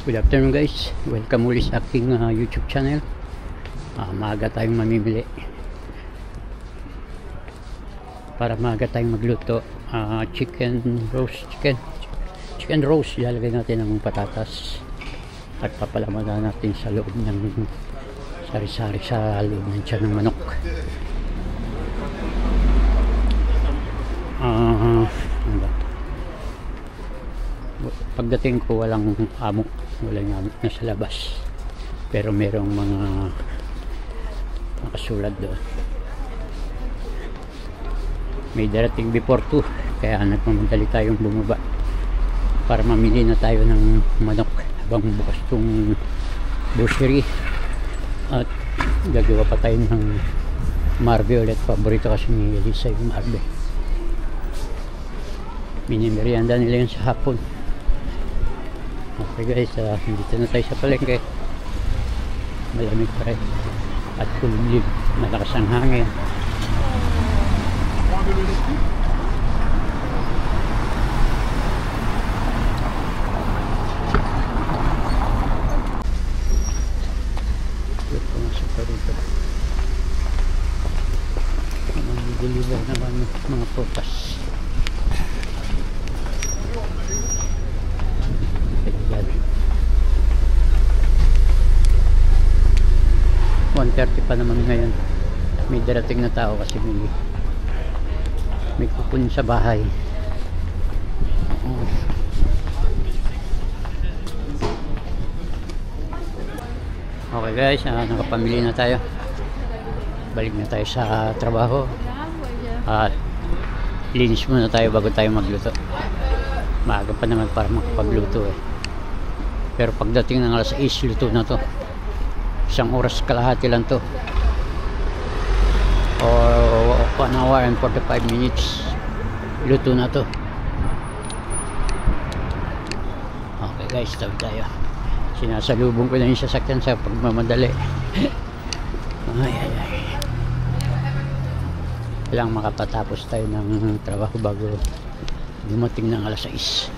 Good afternoon guys, welcome ulit sa aking YouTube channel. Maaga tayong mamimili para maaga tayong magluto. Chicken roast. Ilalagay natin ng patatas at papalamanan natin sa loob ng sari-sari sa loob ng tiyan ng manok. Ano ba? Pagdating ko walang amo, walang gamit na sa labas, pero merong mga nakasulat doon. May darating before 2, kaya nagmamadali tayong bumaba para mamili na tayo ng manok habang bukas itong grocery. At gagawa pa tayo ng marbe ulit. Paborito kasi ni Elisa yung marbe. Minimerienda nila yun sa hapon. Okay guys, dito na tayo sa palengke. Malamig pa rin at kulimlim, malakas ang hangin. Pumasok pa rito. Deliver naman mga prutas. 1:30 pa naman ngayon. May darating na tao kasi may kukunin sa bahay. Okay guys, nakapamili na tayo. Balik na tayo sa trabaho at linis muna tayo bago tayo magluto. Maaga pa naman para makapagluto pero pagdating ng alas 6 luto na to. 1 oras kalahati lang to, or 1 hour and 45 minutes luto na to. Okay guys, tayo. Sinasalubong ko na yung sasakyan sa pagmamadali. ay. Kailangan makapatapos tayo ng trabaho bago dumating ng alas 6.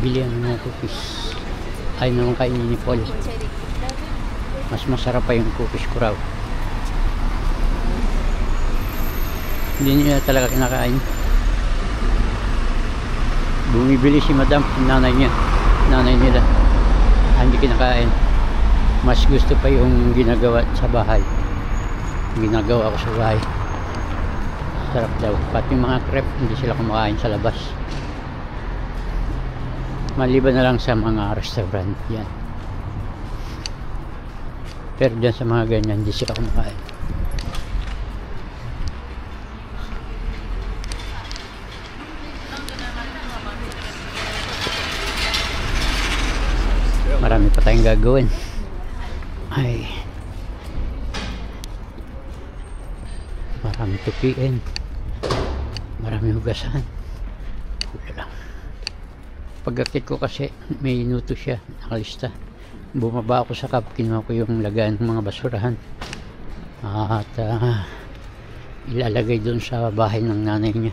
Bilihan ng mga cookies. Ay naman kainin ni Paul. Mas masarap pa yung cookies ko raw. Hindi niya talaga kinakain. Bumibili si madam, nanay nila. Hindi kinakain. Mas gusto pa yung ginagawa sa bahay. Ginagawa ko sa bahay. Sarap daw. Pati yung mga crepe hindi sila kumakain sa labas. Maliban na lang sa mga restaurant yan, pero dyan sa mga ganyan hindi sila kumakain. Marami pa tayong gagawin. Marami tupiin, marami hugasan. Pagkakit ko kasi may minuto siya nakalista. Bumaba ako sa kap, kinuha ko yung lagayan ng mga basurahan at ilalagay doon sa bahay ng nanay niya,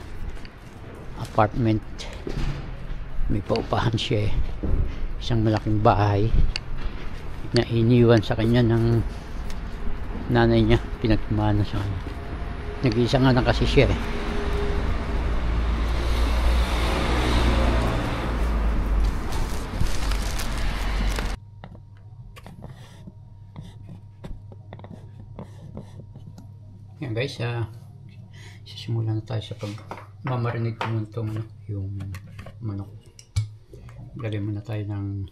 apartment. May paupahan siya isang malaking bahay na iniwan sa kanya ng nanay niya, pinagmana sa kanya. Nag-iisa nga na kasi siya Yan guys, sisimulan na tayo sa pagmamarinig ko nitong yung manok. Lagyan muna tayo ng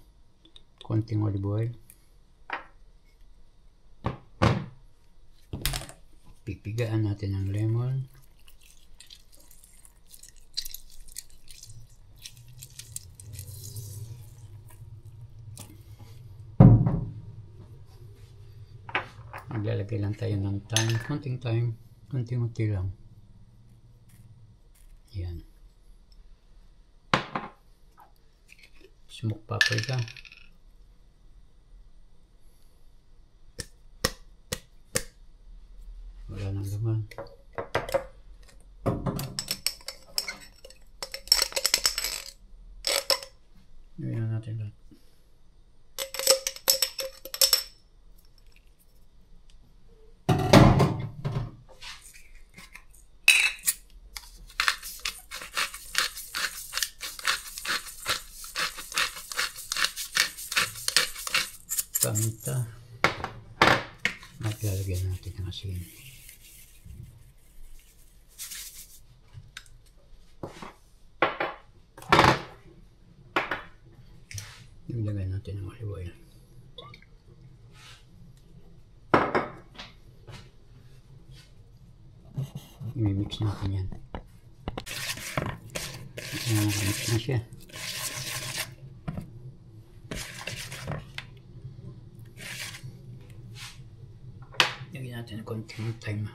konting olive oil. Pipigaan natin ng lemon. Maglalagay lang tayo ng thyme, konting thyme, konting-konti lang. Yan. Smoked paprika. Wala nang laman. paminta. At lalagyan natin ng asin. Ilagay natin ng olive oil. I-mix natin yan. Nakamix na siya. Lagyan natin ng konting thyme.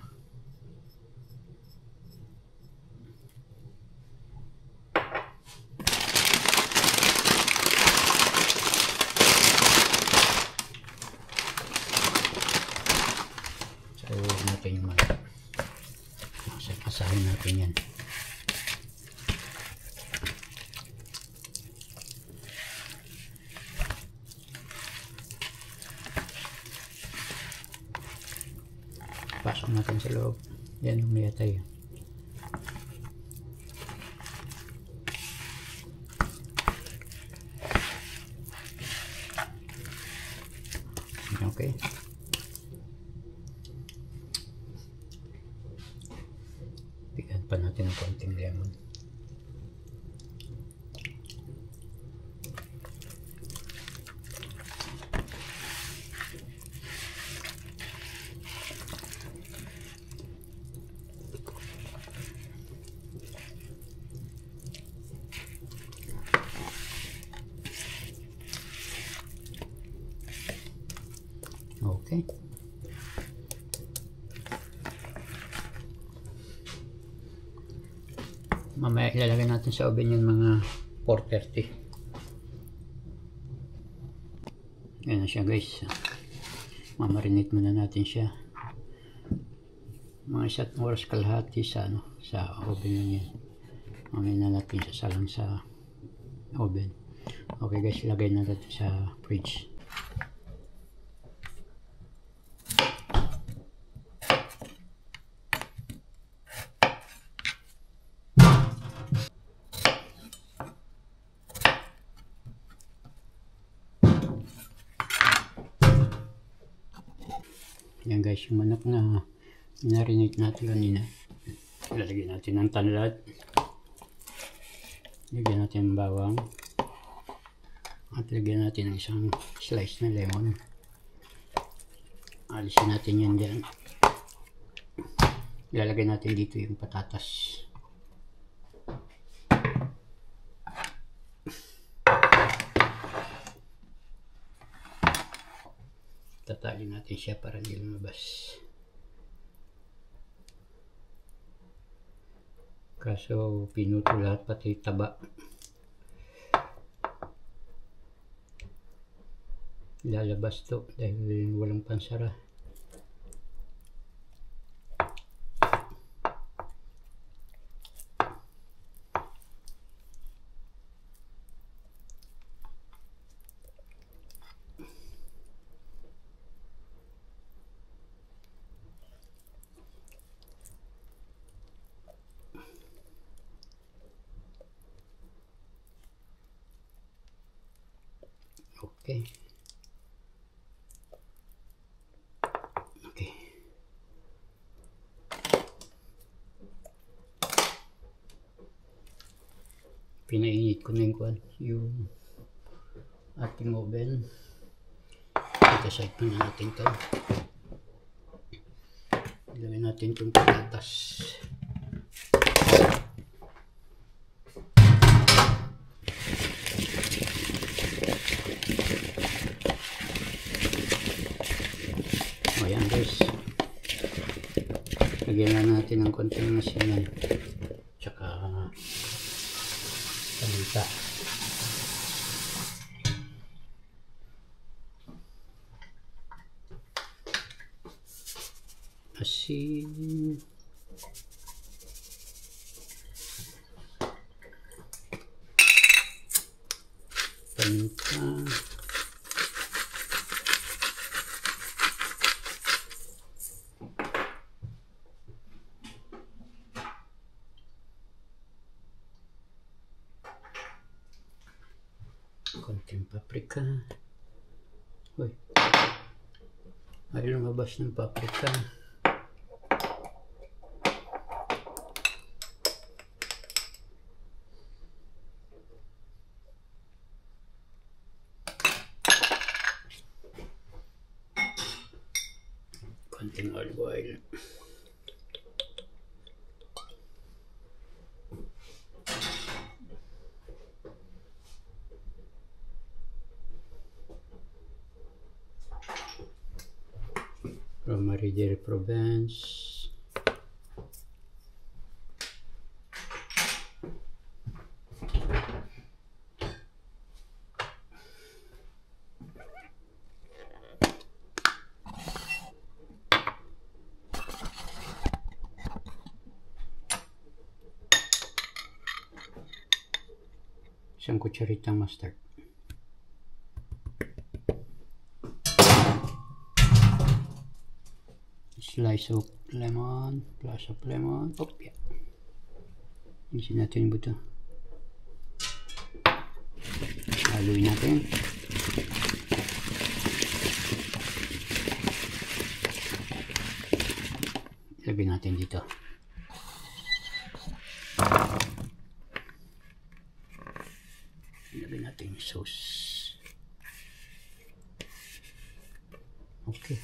Sayurin natin yung mga. Asahin natin yan. Pasok natin sa loob. Yan yung may tayo. Okay. Bigyan pa natin ng konting lemon. Okay. Mamaya ilalagay natin sa oven yung mga 430. Yan na siya guys. Mamarinate muna natin siya. Mga 1 oras kalahati sa oven lang yan. Mamaya na natin sasalang sa oven. Okay guys, ilagay na natin sa fridge. Yan guys, yung manok na marinate natin kanina. Ilalagyan natin ng tanlad. Lagyan natin ng bawang. At lagyan natin ng isang slice na lemon. Alisin natin yan dyan. Ilalagay natin dito yung patatas. Tatali natin siya para hindi lumabas. Kaso pinuto lahat pati taba. Lalabas to dahil walang pansara. Okay. Okay. Pinainit ko na yung ating oven. Ita-side pa na natin ito. Ilagay natin itong patatas. Ayan guys, lagyan na natin ng konting asinan tsaka paminta. Asin, paminta, konting paprika, Uy. Ay, lumabas ng paprika. Konting olive oil. From Marie de Provence. Isang kutsaritang mustard. Slice of lemon, plus of lemon. Oh, yeah. Isin natin yung buto. Haluin natin. Ilagay natin dito. Ilagay natin yung sauce. Okay.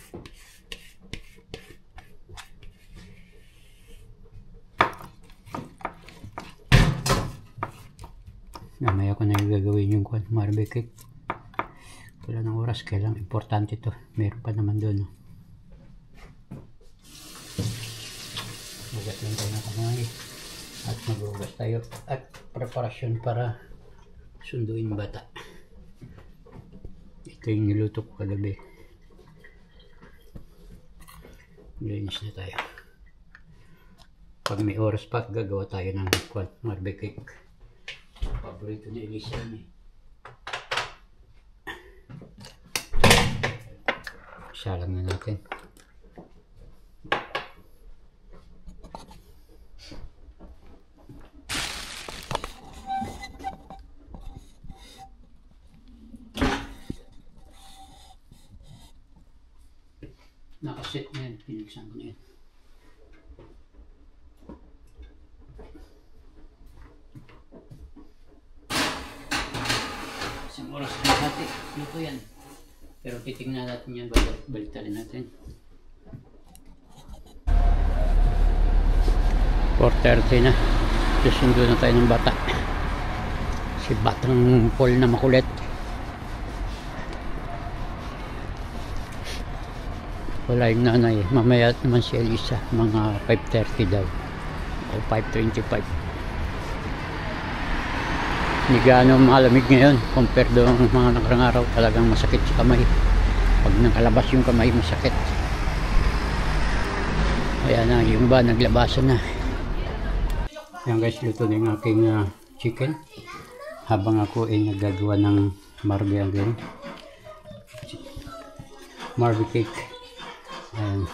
Mamaya ko na yung gagawin yung marble cake. Wala ng oras, kailang importante to. Meron pa naman doon. Magat lang tayo na kamay. At maghugas tayo. At preparasyon para sunduin bata. Ito yung niluto ko kagabi. Linis na tayo. Pag may oras pa, gagawa tayo ng marble cake. Paborito ni Elisa ni. Salang na natin. Nakaset na yan. Pinagsan ko na yan. Isang oras na hati. Luto yan. Pero titignan natin yan. Balitalin natin. 4:30 na. Susundo na tayo ng bata. Si Batang Paul na makulit. Wala yung nanay. Mamaya naman si Elisa. Mga 5:30 daw. O 5:25. Hindi gaano malamig ngayon compare doon mga nakarang araw. Talagang masakit sa kamay. Pag nakalabas yung kamay, masakit. Ayan na, yung ba naglabasan na. Ayan guys, luto na yung aking chicken. Habang ako ay naggagawa ng marble cake. Ayan.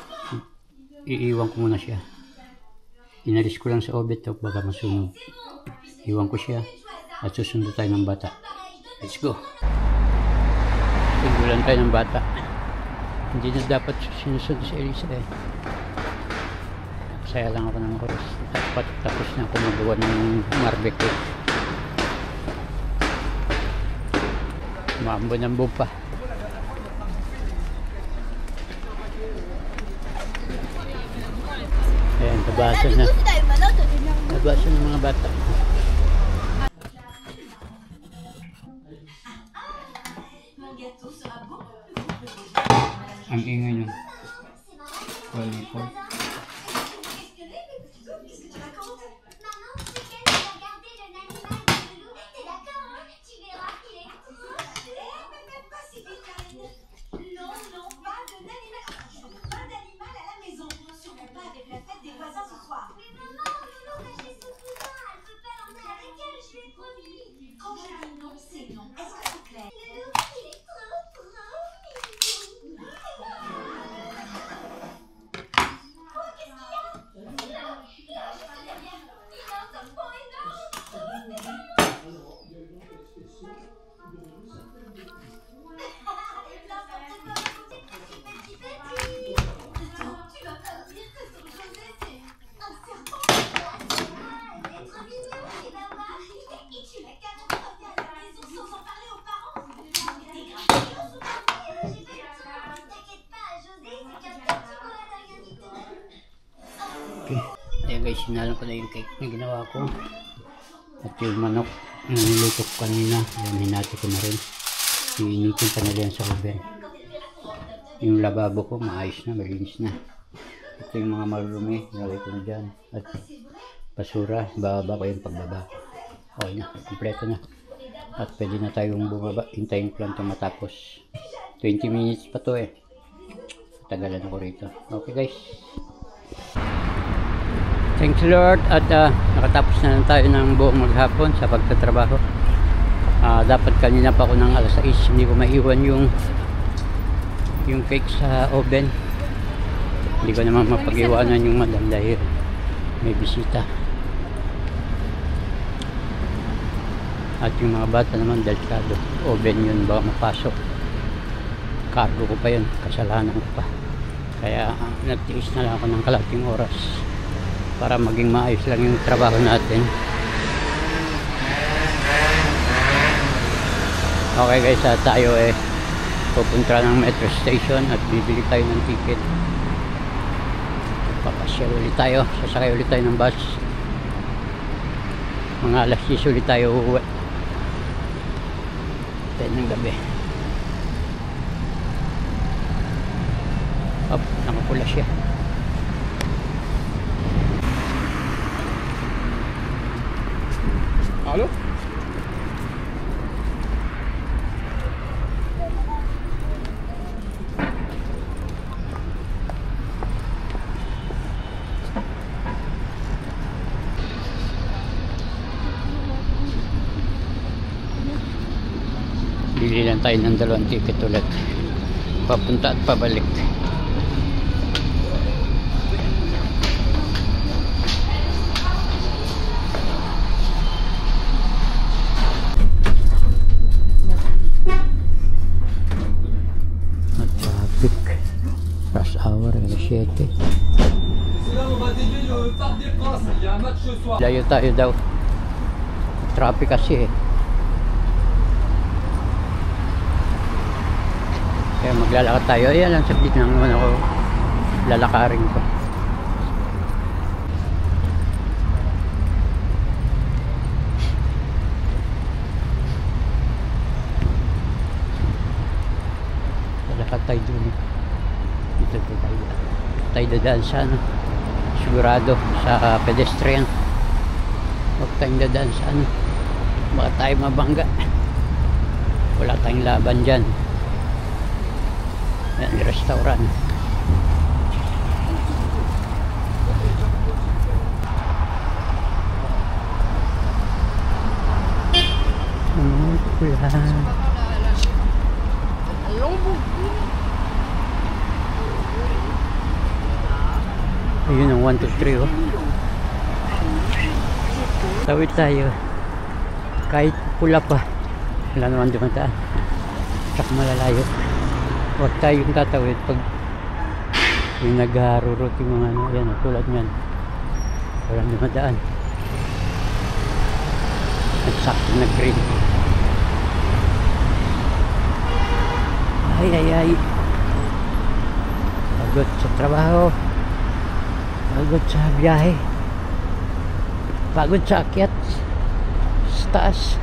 Iiwan ko muna siya. Inalis ko lang sa oven to baka masunog. Iwan ko siya. At susundo tayo ng bata. Let's go. Sundulan tayo ng bata. Hindi na dapat sinusunod si Elisa eh. Saya lang ako ng oras. Tapos na ako magawa ng marble cake. Maambon-ambon pa. Ayan, nabasa na. Nabasa ng mga bata. Ang ingay nyo. Lollipop. Ayan guys, sinalang ko na yung cake na ginawa ko. At yung manok na niluto ko kanina, ayan, hinati ko na rin. Iinitin pa nila yan sa oven. Yung lababo ko, maayos na, malinis na. Ito yung mga marumi, nilagay ko na dyan. At basura, bababa ko yung pagbaba. Okay na, kompleto na. At pwede na tayong bumaba. Hintayin ko lang ito matapos. 20 minutes pa to eh. Tagalan ako rito. Okay guys. Thanks Lord. At nakatapos na lang tayo ng buong maghapon sa pagtatrabaho. Dapat kanina pa ako ng alas 6. Hindi ko maiwan yung cake sa oven. Hindi ko naman mapag-iwanan yung madam dahil may bisita. At yung mga bata naman delikado. Oven yun, baka mapasok. Cargo ko pa yun, kasalanan ko pa. Kaya nagtiis na lang ako ng kalating oras para maging maayos lang yung trabaho natin. Okay guys, tayo pupunta ng metro station at bibili tayo ng ticket. Papasyal ulit tayo, sasakay ulit tayo ng bus. Mga alas 10 ulit tayo uuwi. 10 ng gabi. Up, nakapula siya. Halo? Bili lang tayo ng 2 ticket ulit. Papunta at pabalik. Rush hour, alas 7. Layo tayo daw. Traffic kasi eh. Kaya maglalakad tayo. Ayan lang, sabit lang naman ako lalakarin ko. Lalakad tayo dun. Dito tayo dadaan sa ano, sigurado sa pedestrian. Huwag tayong dadaan sa ano, baka tayo mabangga. Wala tayong laban dyan. Yan, restaurant. Ayun ang 1, 2, 3 oh. Tawid tayo. Kahit pula pa, wala naman dumataan. Tsaka malalayo. Huwag tayong tatawid pag yung nagharurot yung mga ano. Yan, tulad nyan. Walang dumadaan. At sakto na green. Ay, ay, ay. Pagod sa trabaho. Pagod sa biyahe. Pagod sa akyat. Sa taas.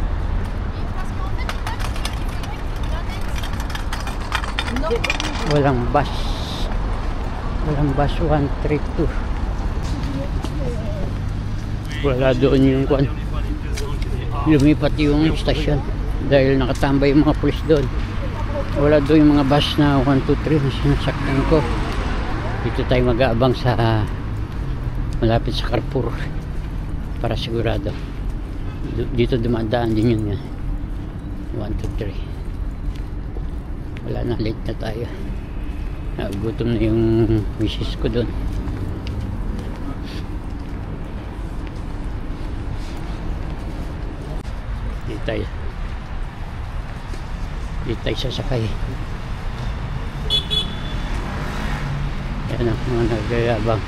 Walang bus. Walang bus 132. Wala doon yung kwan. Lumipat yung stasyon dahil nakatambay yung mga pulis doon. Wala doon yung mga bus na 123 na sinasaktan ko. Dito tayo mag-aabang sa malapit sa Carrefour para sigurado. Dito dumadaan din yun nga. 123. Wala na, late na tayo. Nagutom na yung misis ko doon. Di tayo sasakay. Yan ang mga nagayabang.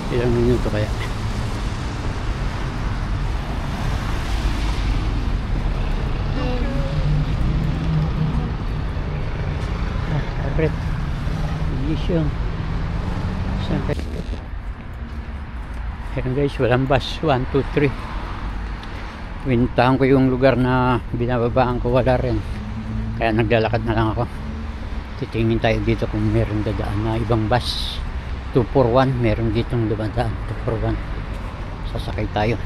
Ilang minuto kaya? Abret. Yes yung. Saan kayo? Ayan guys, walang bus. 1, 2, 3. Pinuntahan ko yung lugar na binababaan ko, wala rin. Kaya naglalakad na lang ako. Titingin tayo dito kung meron dadaan na ibang bus. 241, meron ditong dumadaan. 241. Sasakay tayo.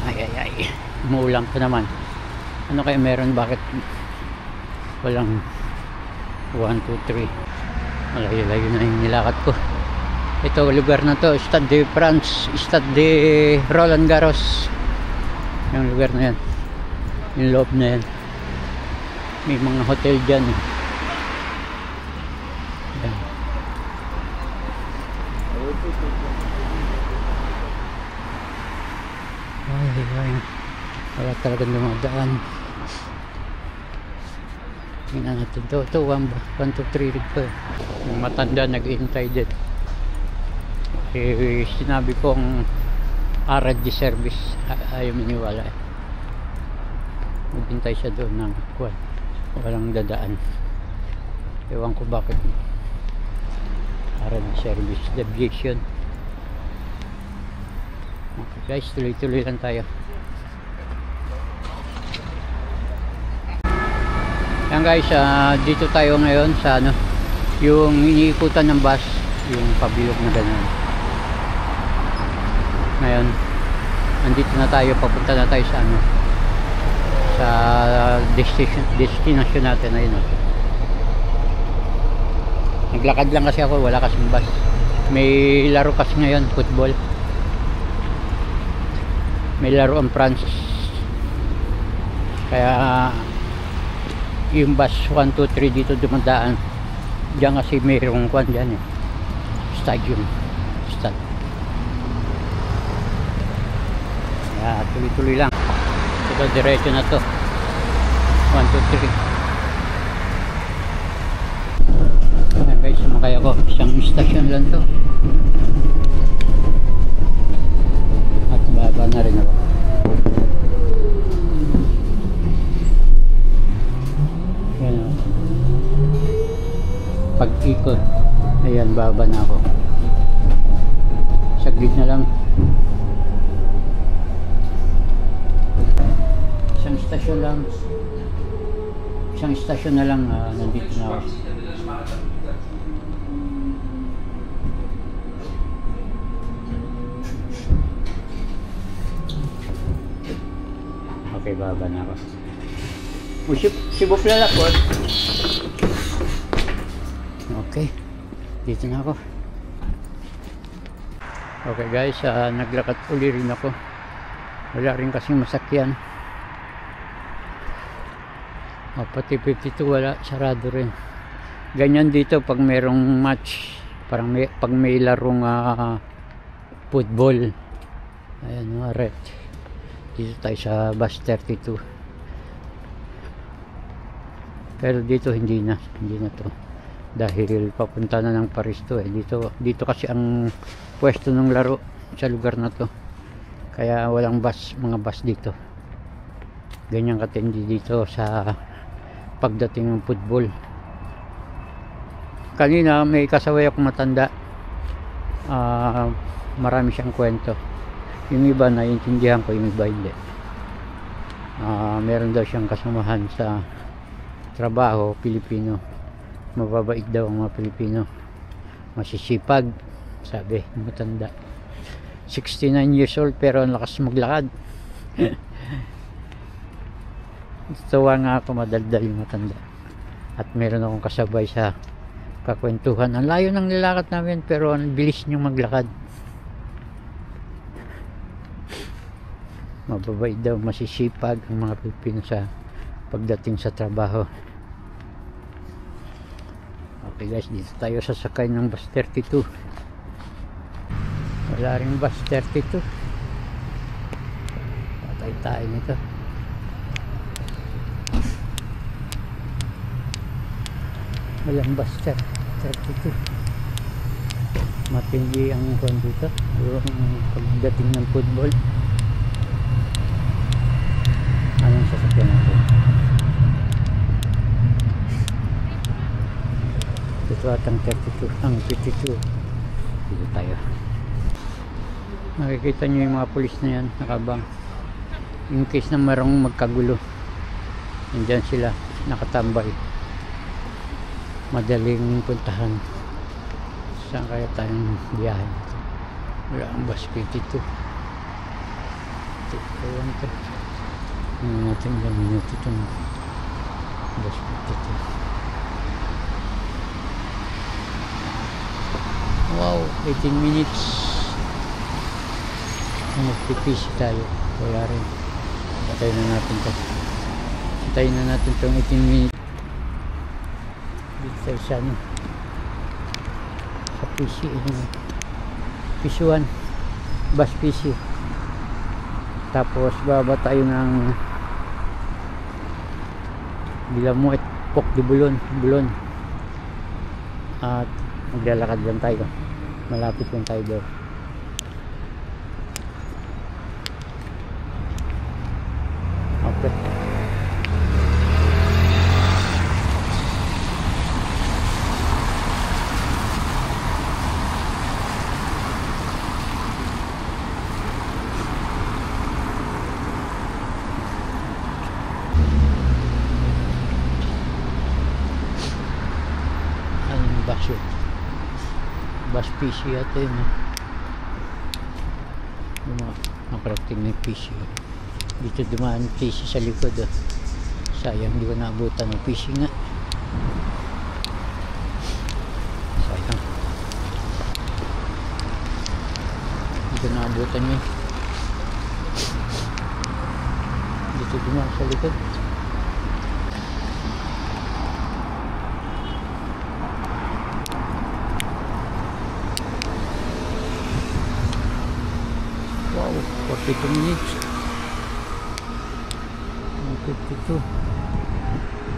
Ay. Umuulan pa naman. Ano kaya meron? Bakit walang 1, 2, 3? Malayo-layo na yung nilakad ko. Ito lugar na to, Stade de France, Stade de Roland Garros. Yung lugar na yan, yung loob na yan, may mga hotel dyan. Yan. Ay. Wala talagang dumadaan. Tingnan natin to. 1, 2, 3 rig pa. Yung matanda nag-iintay din. Sinabi kong RD service, ayaw maniwala. Maghintay siya doon ng walang dadaan. Ewan ko bakit. RD service, deviation. Okay guys, tuloy-tuloy lang tayo. Yan guys, dito tayo ngayon sa yung iniikutan ng bus, yung pabilog na ganun. Ngayon, andito na tayo, papunta na tayo sa sa destination natin. Ayun, naglakad lang kasi ako, wala kasing bus. May laro kasi ngayon, football. May laro ang France. Kaya yung bus 1, 2, 3 dito dumadaan. Diyan kasi mayroong kwan dyan stadium. Kaya tuloy-tuloy lang. Ito diretso na to. 1, 2, 3. Ayan guys, sumakay ako. Isang station lang to. At baba na rin ako. Ayan o. Pag-ikot. Ayan, baba na ako. Saglit na lang. Isang stasyon na lang, nandito na ako. Okay, baba na ako. Si Buflala po. Okay, dito na ako. Okay guys, naglakad uli rin ako. Wala rin kasing masakyan. Pati 52 wala, sarado rin. Ganyan dito pag merong match, parang pag may larong football. Ayan, red. Dito tayo sa bus 32. Pero dito hindi na to. Dahil papunta na ng Paris to dito kasi ang pwesto ng laro sa lugar na to. Kaya walang bus, mga bus dito. Ganyan katindi dito sa pagdating ng football. Kanina may kasaway akong matanda, marami siyang kwento. Yung iba naiintindihan ko, yung iba hindi. Meron daw siyang kasamahan sa trabaho, Pilipino. Mababait daw ang mga Pilipino, masisipag, sabi matanda. 69 years old pero ang lakas maglakad. Tawa nga ako, madaldal yung matanda. At meron akong kasabay sa kakwentuhan. Ang layo ng nilakad namin pero ang bilis niyong maglakad. Mababait daw, masisipag ang mga Pilipino sa pagdating sa trabaho. Okay guys, dito tayo sasakay ng bus 32. Wala rin bus 32. Patay tayo nito. Walang bus 32. Matindi ang kwan dito, yung pagdating ng football. Anong sasakyan natin? Ito at ang 32, ang 52. Dito tayo. Makikita nyo yung mga pulis na yan, nakabang. In case na marang magkagulo, nandyan sila, nakatambay. Madaling puntahan. Saan kaya tayong biyahe? Wala ang bus 52. Ewan ko. Ano natin ilang minuto itong bus 52. Wow, 18 minutes. Magpipisi tayo. Wala rin. Patayin na natin ito. Patayin na natin itong 18 minutes. Dito tayo sa ano. Sa PC. PC 1. Bus PC. Tapos baba tayo ng Bilamuet, Pok de Bulon. At maglalakad lang tayo. Malapit lang tayo doon. Okay. Anong bus yun? Bus PC ito yun. Yung mga nakarating na PC. Dito dumaan PC sa likod. Sayang hindi ko naabutan ng PC nga. Sayang. Dito naabutan yun. Dito dumaan sa likod. Wow, 42 minutes. 52.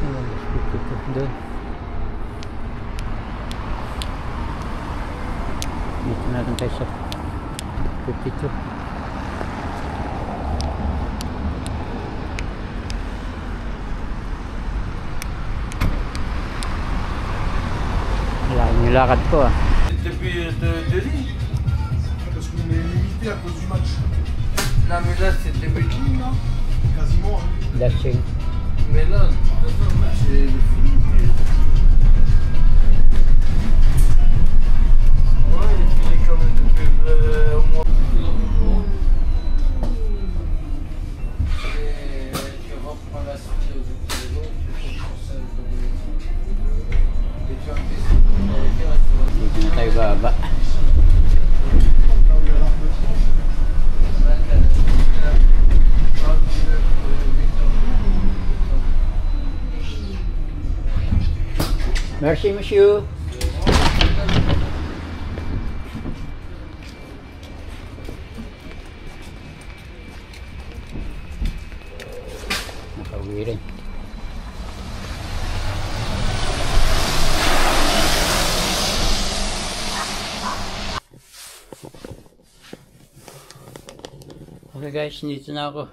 Ayan, 52 doon. Dito natin tayo sa 52. Wala yung nilakad ko ah. Depuis de Lille. Parce qu'on est limité à cause du match. Non mais là c'est début de Lille, non? Quasiment. Hein. Dashing. Mais là, le match c'est fini. Ouais, il est fini quand même depuis au mois. Et tu reprends la sortie aux autres jours, tu fais pour ça et tu as fait Dito na tayo baba. Merci, monsieur. Nakauwi rin. Okay guys, dito na ako.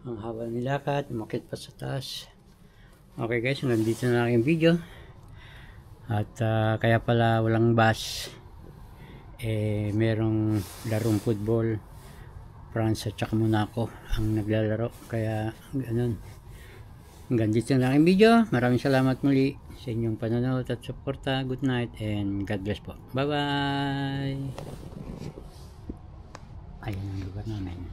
Ang haba ng lakad, umakit pa sa taas. Okay guys, nandito na aking video. At kaya pala walang bus. Merong larong football. France at saka Monaco ang naglalaro. Kaya ganun. Hanggang dito na aking video. Maraming salamat muli sa inyong panonood at suporta. Good night and God bless po. Bye bye. Ayan ang lugar namin.